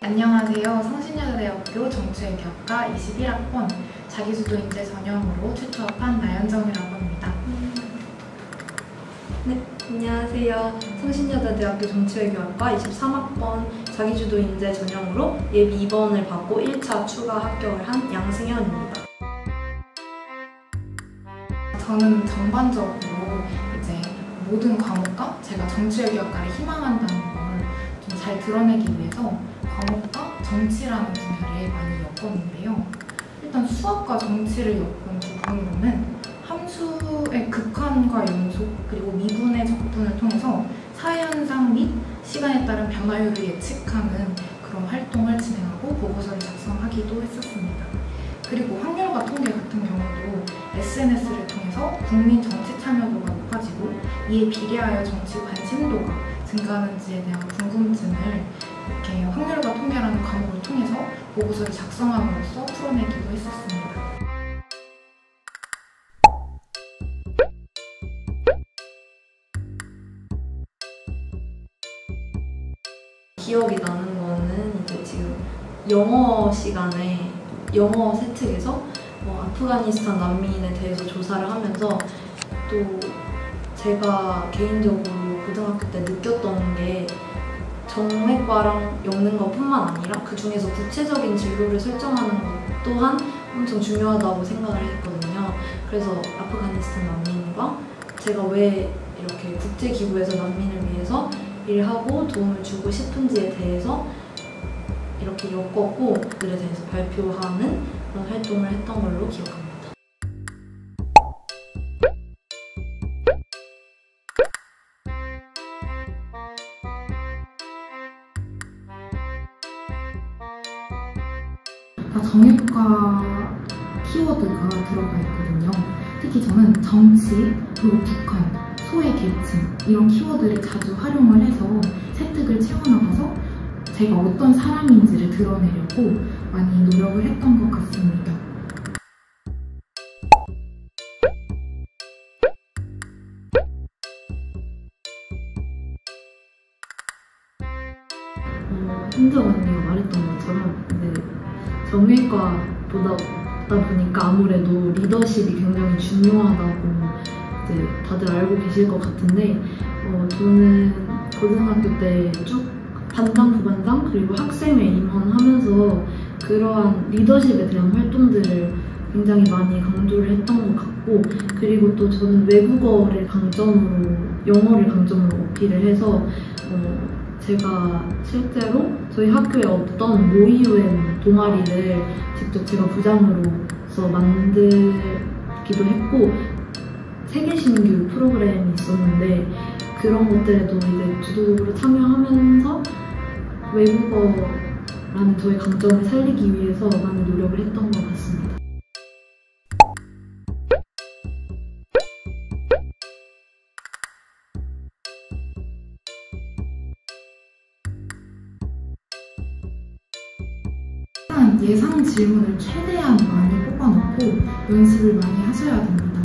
안녕하세요. 성신여자대학교 정치외교학과 21학번 자기주도인재 전형으로 최초합한 나연정이라고 합니다. 네, 안녕하세요. 성신여자대학교 정치외교학과 23학번 자기주도인재 전형으로 예비 2번을 받고 1차 추가 합격을 한 양승현입니다. 저는 전반적으로 이제 모든 과목과 제가 정치외교학과를 희망한다는 걸 좀 잘 드러내기 위해서 과목과 정치라는 분야를 많이 엮었는데요. 일단 수학과 정치를 엮은 부분으로는 함수의 극한과 연속 그리고 미분의 적분을 통해서 사회현상 및 시간에 따른 변화율을 예측하는 그런 활동을 진행하고 보고서를 작성하기도 했었습니다. 그리고 확률과 통계 같은 경우도 SNS를 통해서 국민 정치 참여도가 높아지고 이에 비례하여 정치 관심도가 증가하는지에 대한 궁금증을 이렇게 확률과 통계라는 과목을 통해서 보고서를 작성함으로써 풀어내기도 했었습니다. 기억이 나는 거는 이제 지금 영어 시간에 영어 세특에서 아프가니스탄 난민에 대해서 조사를 하면서 또 제가 개인적으로 고등학교 때 느꼈던 게 정맥과랑 엮는 것뿐만 아니라 그 중에서 구체적인 진로를 설정하는 것 또한 엄청 중요하다고 생각을 했거든요. 그래서 아프가니스탄 난민과 제가 왜 이렇게 국제기구에서 난민을 위해서 일하고 도움을 주고 싶은지에 대해서 이렇게 엮었고 그들에 대해서 발표하는 그런 활동을 했던 걸로 기억합니다. 다 정액과 키워드가 들어가 있거든요. 특히 저는 정치, 그리고 북한, 소외 계층 이런 키워드를 자주 활용을 해서 세특을 채워나가서 제가 어떤 사람인지를 드러내려고 많이 노력을 했던 것 같습니다. 현정 언니가 말했던 것처럼 이제 정외과보다 보니까 아무래도 리더십이 굉장히 중요하다고 이제 다들 알고 계실 것 같은데 저는 고등학교 때 쭉 반장, 부반장 그리고 학생회 임원하면서 그러한 리더십에 대한 활동들을 굉장히 많이 강조를 했던 것 같고 그리고 또 저는 외국어를 강점으로 영어를 강점으로 어필을 해서 제가 실제로 저희 학교에 없던 모의유엔 동아리를 직접 제가 부장으로서 만들기도 했고 세계신규 프로그램이 있었는데 그런 것들에도 이제 주도적으로 참여하면서 외국어라는 저의 강점을 살리기 위해서 많은 노력을 했던 것 같습니다. 예상 질문을 최대한 많이 뽑아놓고 연습을 많이 하셔야 됩니다.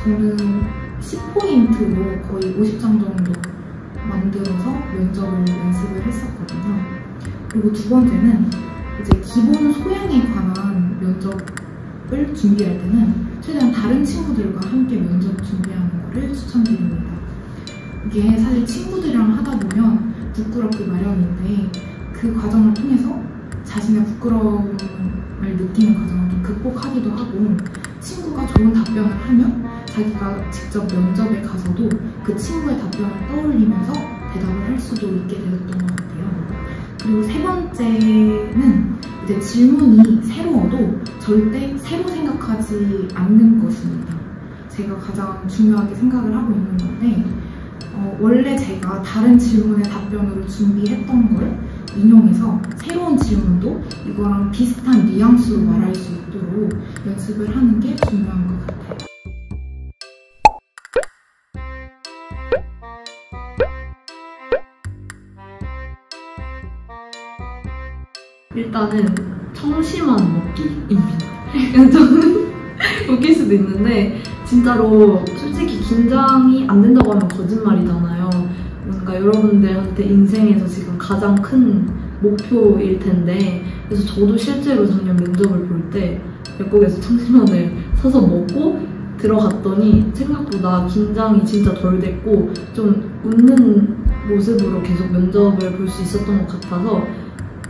저는 10포인트로 거의 50장 정도 만들어서 면접을 연습을 했었거든요. 그리고 두 번째는 이제 기본 소양에 관한 면접을 준비할 때는 최대한 다른 친구들과 함께 면접 준비하는 것을 추천드립니다. 이게 사실 친구들이랑 하다 보면 부끄럽기 마련인데 그 과정을 통해서 자신의 부끄러움을 느끼는 과정을 좀 극복하기도 하고 친구가 좋은 답변을 하면 자기가 직접 면접에 가서도 그 친구의 답변을 떠올리면서 대답을 할 수도 있게 되었던 것 같아요. 그리고 세 번째는 이제 질문이 새로워도 절대 새로 생각하지 않는 것입니다. 제가 가장 중요하게 생각을 하고 있는 건데 원래 제가 다른 질문의 답변으로 준비했던 걸 인용해서 새로운 질문도 이거랑 비슷한 뉘앙스로 말할 수 있도록 연습을 하는 게 중요한 것 같아요. 일단은 청심환 먹기입니다. 저는 웃길 수도 있는데 진짜로 솔직히 긴장이 안 된다고 하면 거짓말이잖아요. 뭔가 않을까. 여러분들한테 인생에서 지금 가장 큰 목표일 텐데, 그래서 저도 실제로 작년 면접을 볼 때 약국에서 청심환을 사서 먹고 들어갔더니 생각보다 긴장이 진짜 덜 됐고 좀 웃는 모습으로 계속 면접을 볼 수 있었던 것 같아서,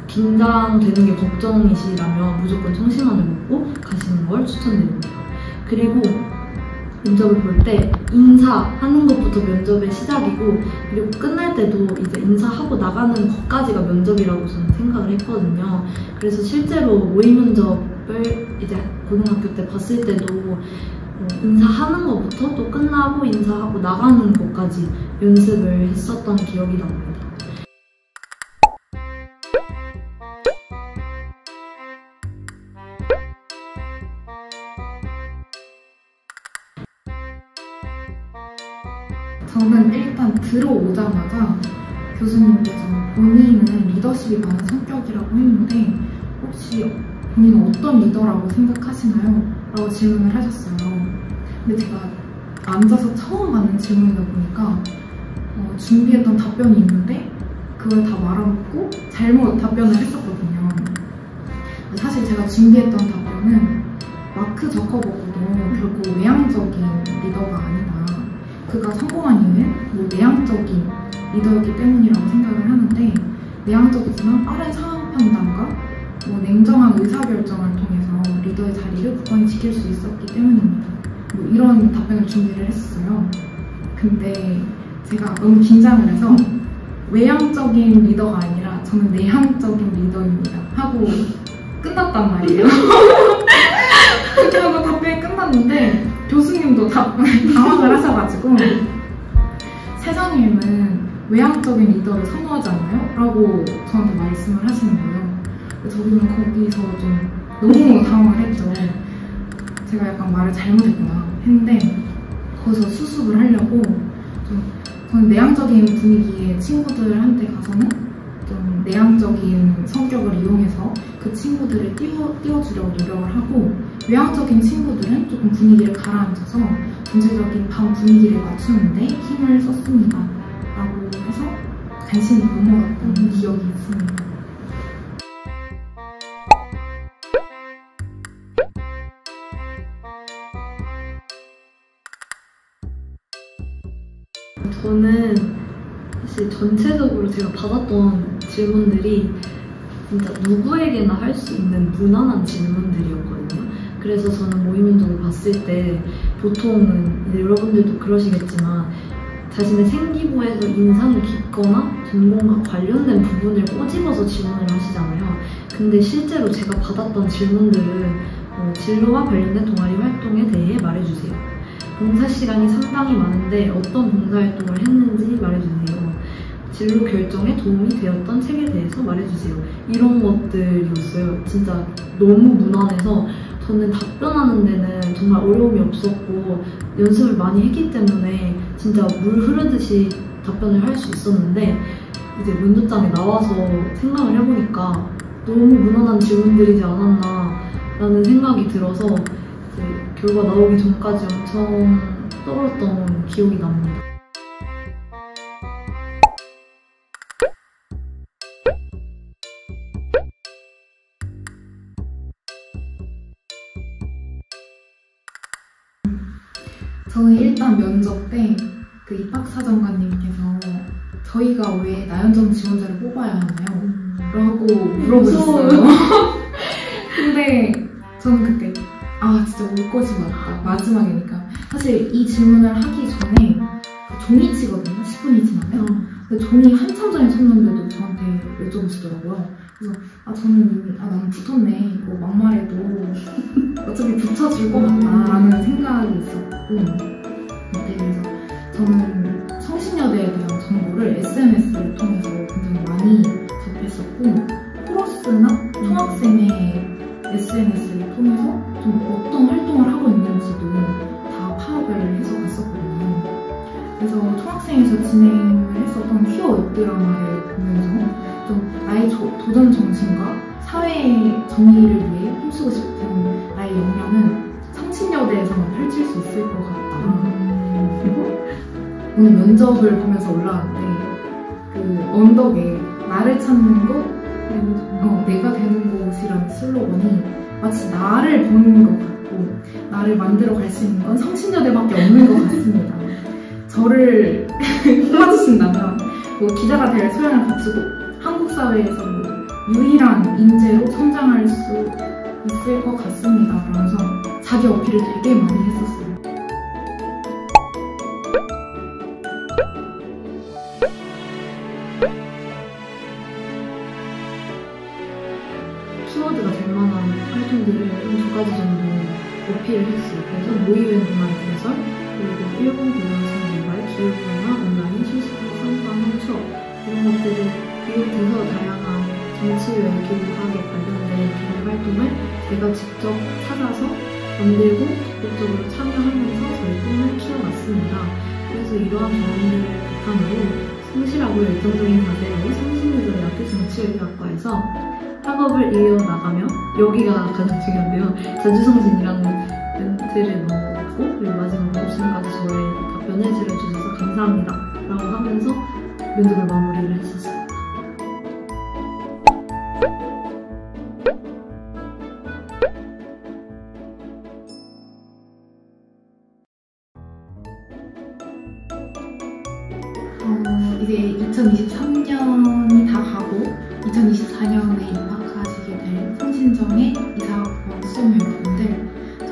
긴장되는 게 걱정이시라면 무조건 청심환을 먹고 가시는 걸 추천드립니다. 그리고 면접을 볼 때 인사하는 것부터 면접의 시작이고, 그리고 끝날 때도 이제 인사하고 나가는 것까지가 면접이라고 저는 생각을 했거든요. 그래서 실제로 모의 면접을 이제 고등학교 때 봤을 때도 인사하는 것부터 또 끝나고 인사하고 나가는 것까지 연습을 했었던 기억이 납니다. 저는 일단 들어오자마자 교수님께서 본인은 리더십이 많은 성격이라고 했는데 혹시 본인은 어떤 리더라고 생각하시나요? 라고 질문을 하셨어요. 근데 제가 앉아서 처음 받는 질문이다 보니까 준비했던 답변이 있는데 그걸 다 말아먹고 잘못 답변을 했었거든요. 사실 제가 준비했던 답변은 마크 저커버그도 결국 외향적인 리더가 아니다. 그가 성공한 이유는 뭐 내향적인 리더였기 때문이라고 생각을 하는데, 내향적이지만 빠른 상황 판단과 뭐 냉정한 의사결정을 통해서 리더의 자리를 굳건히 지킬 수 있었기 때문입니다. 뭐 이런 답변을 준비를 했어요. 근데 제가 너무 긴장을 해서 외향적인 리더가 아니라 저는 내향적인 리더입니다 하고 끝났단 말이에요. 그렇게 하고 답변이 끝났는데 교수님도 당황을 하셔가지고 세상에는 외향적인 리더를 선호하지 않나요? 라고 저한테 말씀을 하시는 거예요. 저는 거기서 좀 너무 당황을 했죠. 제가 약간 말을 잘못했구나 했는데 거기서 수습을 하려고 저는 내향적인 분위기의 친구들한테 가서는 좀 내향적인 성격을 이용해서 그 친구들을 띄워주려고 노력을 하고, 외향적인 친구들은 조금 분위기를 가라앉혀서 전체적인 반 분위기를 맞추는데 힘을 썼습니다. 라고 해서 간신히 넘어갔던 기억이 있습니다. 저는 사실 전체적으로 제가 받았던 질문들이 진짜 누구에게나 할 수 있는 무난한 질문들이었거든요. 그래서 저는 모의 면접을 봤을 때 보통은 이제 여러분들도 그러시겠지만 자신의 생기부에서 인상이 깊거나 전공과 관련된 부분을 꼬집어서 질문을 하시잖아요. 근데 실제로 제가 받았던 질문들은 진로와 관련된 동아리 활동에 대해 말해주세요. 봉사 시간이 상당히 많은데 어떤 봉사활동을 했는지 말해주세요. 진로 결정에 도움이 되었던 책에 대해서 말해주세요. 이런 것들이었어요. 진짜 너무 무난해서 저는 답변하는 데는 정말 어려움이 없었고 연습을 많이 했기 때문에 진짜 물 흐르듯이 답변을 할 수 있었는데, 이제 면접장에 나와서 생각을 해보니까 너무 무난한 질문들이지 않았나 라는 생각이 들어서 이제 결과 나오기 전까지 엄청 떨었던 기억이 납니다. 저는 일단 면접 때 그 입학사정관님께서 저희가 왜 나연정 지원자를 뽑아야 하나요? 라고 물어보셨어요. 근데 저는 그때 진짜 올 것이 맞다. 마지막이니까. 사실 이 질문을 하기 전에 종이 치거든요. 10분이 지나면. 근데 종이 한참 전에 쳤는데도 저한테 여쭤보시더라고요. 그래서 저는 나는 붙었네. 이거 막말해도 어차피 붙여줄 것 같다라는 생각이 있었고, 그래서 저는 성신여대에 대한 정보를 SNS를 통해서 굉장히 많이 접했었고, 포러스나 총학생의 SNS를 통해서 좀 어떤 활동을 하고 있는지도 다 파악을 해서 갔었거든요. 그래서 총학생에서 진행을 했었던 휘어 웹드라마를 보면서 좀 나의 도전 정신과 사회의 정의를 위해 힘쓰고 싶은 나의 역량은 성신여대에서만 펼칠 수 있을 것 같다. 그리고 오늘 면접을 보면서 올라왔는데 그 언덕에 나를 찾는 곳, 내가 되는 곳이라는 슬로건이 마치 나를 보는 것 같고 나를 만들어 갈 수 있는 건 성신여대밖에 없는 것 같습니다. 저를 뽑아주신다면 뭐 기자가 될 소양을 갖추고 한국 사회에서 뭐 유일한 인재로 성장할 수 있을 것 같습니다. 그러면서 자기 어필을 되게 많이 했었어요. 키워드가 될 만한 활동들을 한 2가지 정도 어필을 했어요. 그래서 모의유엔 동아리 개설, 그리고 일본 고등학생 개발, 기후변화, 온라인, 실시간 상관한 추억 이런 것들을 비롯해서 다양한 정치 외교 학에 관련된 기획 활동을 제가 직접 찾아서 만들고 적극적으로 참여하면서 저희 꿈을 키워갔습니다. 그래서 이러한 경험들을 바탕으로 성실하고 열정적인 자세로 성신여대 학교 정치외교학과에서 학업을 이어나가며 여기가 가장 중요한데요. 자주성신이라는 멘트를 넣었고 그리고 마지막으로 지금까지 저의 답변을 들어주셔서 감사합니다 라고 하면서 면접을 마무리를 했었어요. 이제 2023년이 다 가고 2024년에 입학하시게 될 성신정의 이사학번 수험여러분들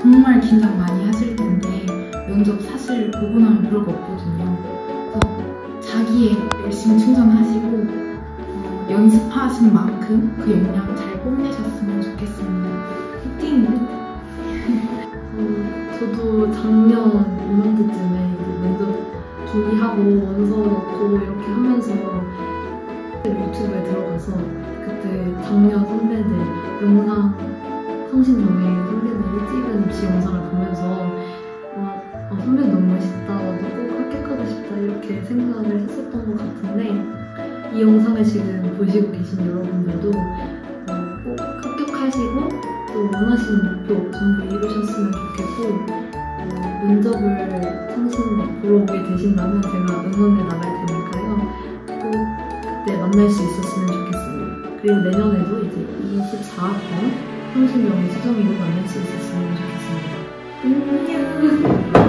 정말 긴장 많이 하실 텐데 면접 사실 보고 나면 별거 없거든요. 그래서 자기의 열심히 충전하시고 연습하신 만큼 그 역량 잘 뽐내셨으면 좋겠습니다. 화이팅! 저도 작년 이맘때쯤에 면접 준비하고 원서 넣고 이렇게 하면서 유튜브에 들어가서 그때 작년 선배들 영상 성신정의 선배들이 찍은 입시 영상을 보면서 선배 너무 멋있다, 나도 꼭 합격하고 싶다 이렇게 생각을 했었던 것 같은데 이 영상을 지금 보시고 계신 여러분들도 꼭 합격하시고 또 원하시는 목표 전부 이루셨으면 좋겠고 면접을 성신대 보러 오게 되신다면 제가 응원해 나갈 테니까요. 꼭 그때 만날 수 있었으면 좋겠습니다. 그리고 내년에도 이제 24학번 성신정의 수정이로 만날 수 있었으면 좋겠습니다. 안녕!